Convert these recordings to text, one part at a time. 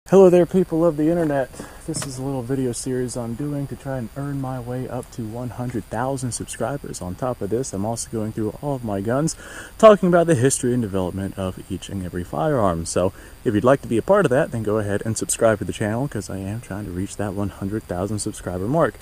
Hello there, people of the internet. This is a little video series I'm doing to try and earn my way up to 100,000 subscribers. On top of this, I'm also going through all of my guns, talking about the history and development of each and every firearm. So if you'd like to be a part of that, then go ahead and subscribe to the channel, because I am trying to reach that 100,000 subscriber mark.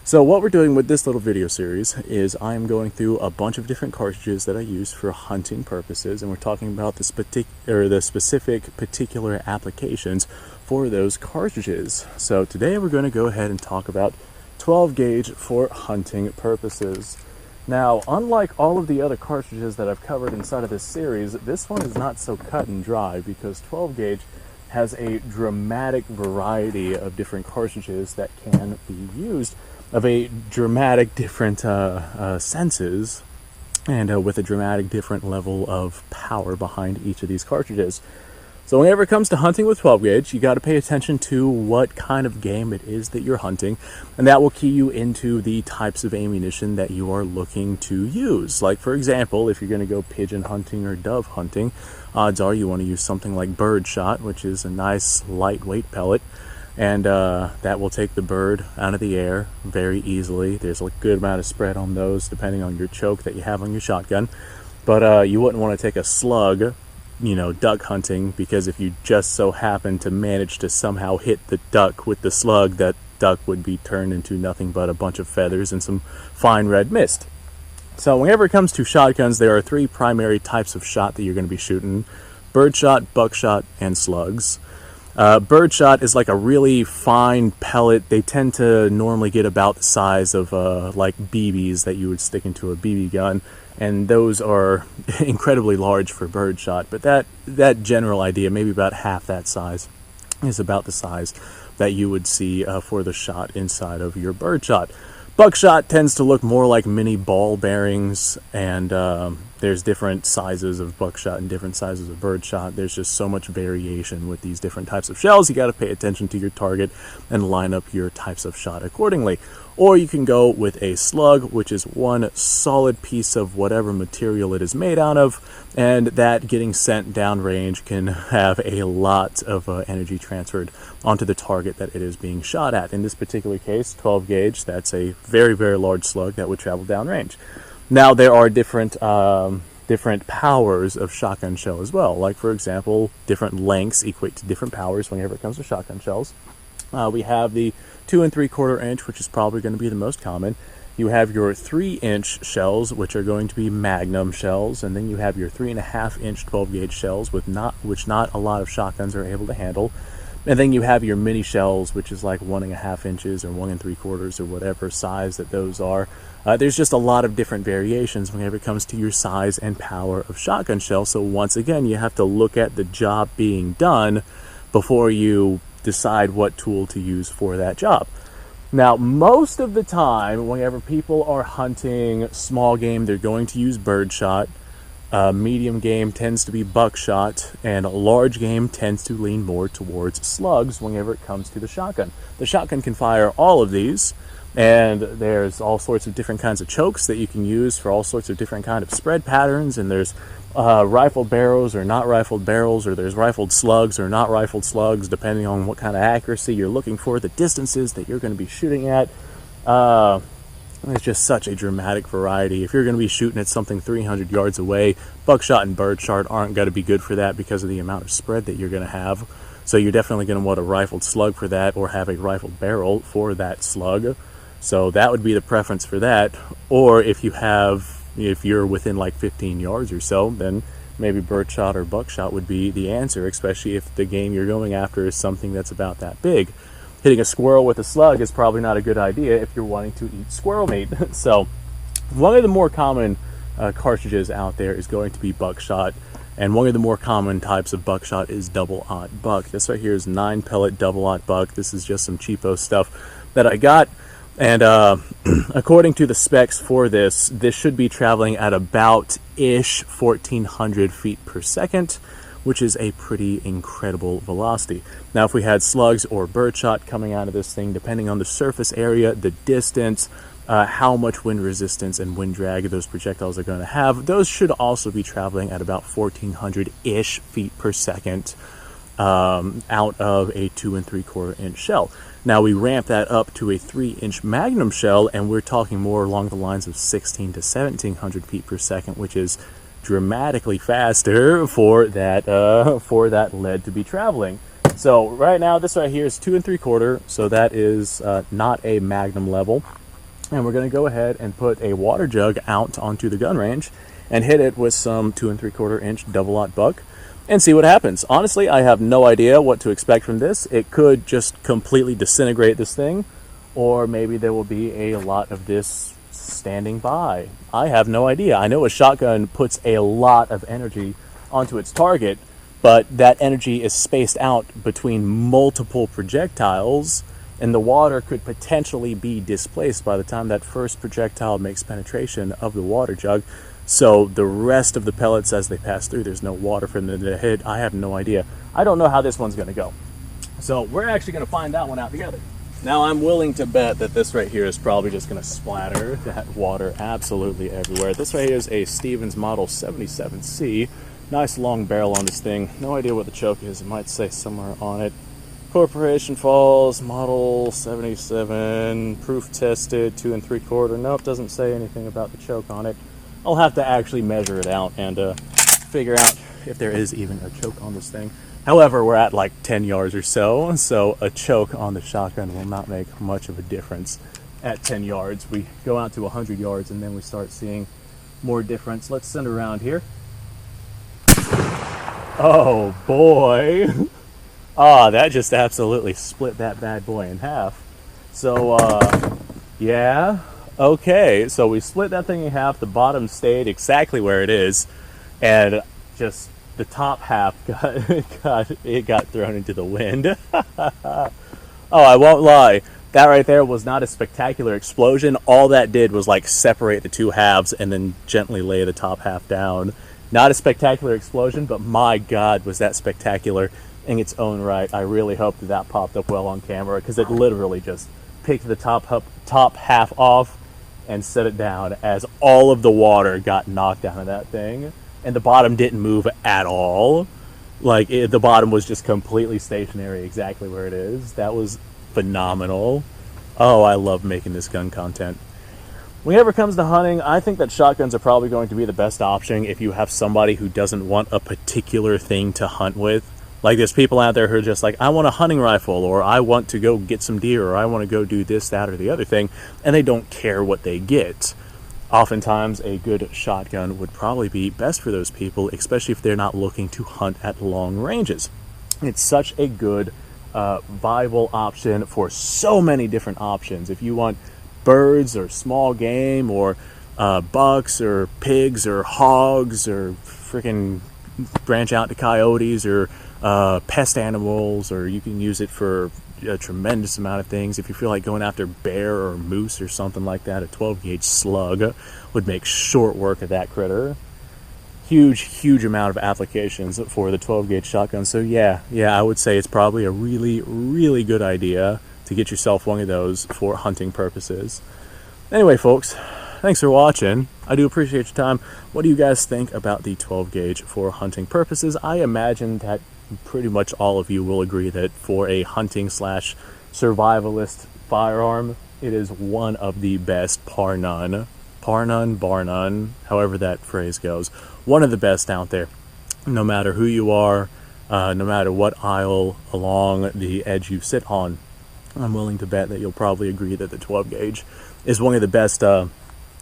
So what we're doing with this little video series is I'm going through a bunch of different cartridges that I use for hunting purposes, and we're talking about the specific particular applications for those cartridges. So today we're going to go ahead and talk about 12 gauge for hunting purposes. Now, unlike all of the other cartridges that I've covered inside of this series, this one is not so cut and dry, because 12 gauge has a dramatic variety of different cartridges that can be used of a dramatic different senses, and with a dramatic different level of power behind each of these cartridges. So whenever it comes to hunting with 12 gauge, you got to pay attention to what kind of game it is that you're hunting, and that will key you into the types of ammunition that you are looking to use. Like, for example, if you're going to go pigeon hunting or dove hunting, odds are you want to use something like bird shot, which is a nice lightweight pellet, and that will take the bird out of the air very easily. There's a good amount of spread on those depending on your choke that you have on your shotgun, but you wouldn't want to take a slug, duck hunting, because if you just so happen to manage to somehow hit the duck with the slug, that duck would be turned into nothing but a bunch of feathers and some fine red mist. So whenever it comes to shotguns, there are three primary types of shot that you're going to be shooting: birdshot, buckshot, and slugs. Birdshot is like a really fine pellet. They tend to normally get about the size of like BBs that you would stick into a BB gun, and those are incredibly large for birdshot. But that general idea, maybe about half that size, is about the size that you would see for the shot inside of your birdshot. Buckshot tends to look more like mini ball bearings, and there's different sizes of buckshot and different sizes of birdshot. There's just so much variation with these different types of shells. You got to pay attention to your target and line up your types of shot accordingly. Or you can go with a slug, which is one solid piece of whatever material it is made out of, and that getting sent downrange can have a lot of energy transferred onto the target that it is being shot at. In this particular case, 12 gauge, that's a very, very large slug that would travel downrange. Now, there are different powers of shotgun shell as well. Like, for example, different lengths equate to different powers whenever it comes to shotgun shells. We have the 2 3/4 inch, which is probably going to be the most common. You have your 3-inch shells, which are going to be Magnum shells, and then you have your 3.5-inch 12 gauge shells, which not a lot of shotguns are able to handle. And then you have your mini shells, which is like 1.5 inches or 1 3/4 or whatever size that those are. There's just a lot of different variations whenever it comes to your size and power of shotgun shell. So once again, you have to look at the job being done before you decide what tool to use for that job. Now, most of the time, whenever people are hunting small game, they're going to use birdshot. Medium game tends to be buckshot, and large game tends to lean more towards slugs whenever it comes to the shotgun. The shotgun can fire all of these, and there's all sorts of different kinds of chokes that you can use for all sorts of different kind of spread patterns, and there's rifled barrels or not rifled barrels, or there's rifled slugs or not rifled slugs, depending on what kind of accuracy you're looking for, the distances that you're going to be shooting at. There's just such a dramatic variety. If you're going to be shooting at something 300 yards away, buckshot and birdshot aren't going to be good for that because of the amount of spread that you're going to have. So you're definitely going to want a rifled slug for that, or have a rifled barrel for that slug. So that would be the preference for that. Or if you're within like 15 yards or so, then maybe birdshot or buckshot would be the answer, especially if the game you're going after is something that's about that big. Hitting a squirrel with a slug is probably not a good idea if you're wanting to eat squirrel meat. So one of the more common cartridges out there is going to be buckshot, and one of the more common types of buckshot is double-aught buck. This right here is 9-pellet double-aught buck. This is just some cheapo stuff that I got, and according to the specs for this should be traveling at about 1,400 feet per second, which is a pretty incredible velocity. Now, if we had slugs or birdshot coming out of this thing, depending on the surface area, the distance, how much wind resistance and wind drag those projectiles are going to have, those should also be traveling at about 1,400-ish feet per second. out of a 2 3/4 inch shell. Now we ramp that up to a 3-inch Magnum shell, and we're talking more along the lines of 16 to 1700 feet per second, which is dramatically faster for that lead to be traveling. So right now, this right here is 2 3/4, so that is not a Magnum level. And we're going to go ahead and put a water jug out onto the gun range and hit it with some 2 3/4 inch double-aught buck and see what happens. Honestly, I have no idea what to expect from this. It could just completely disintegrate this thing, or maybe there will be a lot of this standing by. I have no idea. I know a shotgun puts a lot of energy onto its target, but that energy is spaced out between multiple projectiles, and the water could potentially be displaced by the time that first projectile makes penetration of the water jug. So the rest of the pellets, as they pass through, there's no water for them to hit. I have no idea. I don't know how this one's going to go. So we're actually going to find that one out together. Now I'm willing to bet that this right here is probably just going to splatter that water absolutely everywhere. This right here is a Stevens Model 77C. Nice long barrel on this thing. No idea what the choke is. It might say somewhere on it. Corporation Falls, Model 77, proof tested, 2 3/4. Nope, doesn't say anything about the choke on it. I'll have to actually measure it out and figure out if there is even a choke on this thing. However, we're at like 10 yards or so a choke on the shotgun will not make much of a difference at 10 yards. We go out to 100 yards and then we start seeing more difference. Let's send it around here. Oh boy. That just absolutely split that bad boy in half. So, yeah. Okay, so we split that thing in half. The bottom stayed exactly where it is, and just the top half got thrown into the wind. Oh, I won't lie. That right there was not a spectacular explosion. All that did was like separate the two halves and then gently lay the top half down. Not a spectacular explosion, but my God, was that spectacular in its own right. I really hope that popped up well on camera, because it literally just picked the top half off and set it down as all of the water got knocked out of that thing, and the bottom didn't move at all. Like the bottom was just completely stationary exactly where it is. That was phenomenal. Oh, I love making this gun content. Whenever it comes to hunting, I think that shotguns are probably going to be the best option if you have somebody who doesn't want a particular thing to hunt with. Like, there's people out there who are just like, I want a hunting rifle, or I want to go get some deer, or I want to go do this, that, or the other thing, and they don't care what they get. Oftentimes, a good shotgun would probably be best for those people, especially if they're not looking to hunt at long ranges. It's such a good, viable option for so many different options. If you want birds or small game, or bucks or pigs or hogs, or freaking branch out to coyotes, or pest animals, or you can use it for a tremendous amount of things. If you feel like going after bear or moose or something like that, a 12-gauge slug would make short work of that critter. Huge amount of applications for the 12-gauge shotgun. So yeah, I would say it's probably a really good idea to get yourself one of those for hunting purposes. Anyway, folks, thanks for watching. I do appreciate your time. What do you guys think about the 12-gauge for hunting purposes? I imagine that pretty much all of you will agree that for a hunting / survivalist firearm, it is one of the best, bar none, however that phrase goes. One of the best out there, no matter who you are, no matter what aisle along the edge you sit on. I'm willing to bet that you'll probably agree that the 12-gauge is one of the best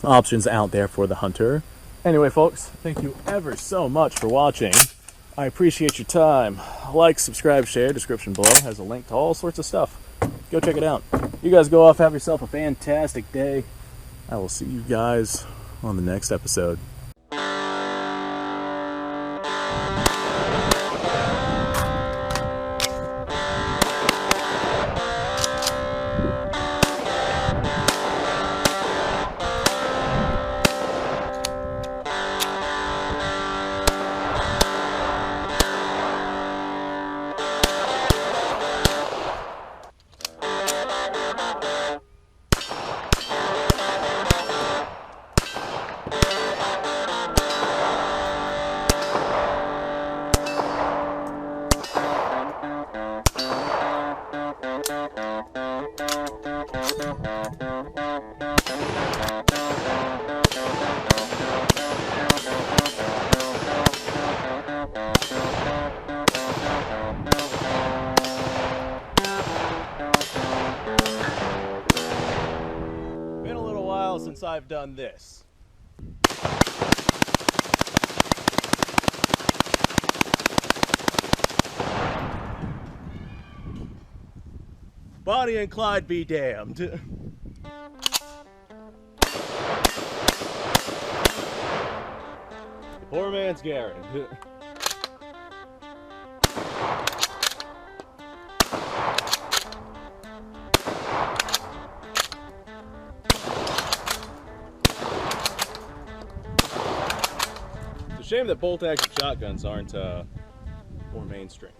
options out there for the hunter. Anyway, folks, thank you ever so much for watching. I appreciate your time. Like, subscribe, share. Description below has a link to all sorts of stuff. Go check it out. You guys go off, have yourself a fantastic day. I will see you guys on the next episode. Been a little while since I've done this. Bonnie and Clyde be damned. The poor man's Garen. It's a shame that bolt-action shotguns aren't more mainstream.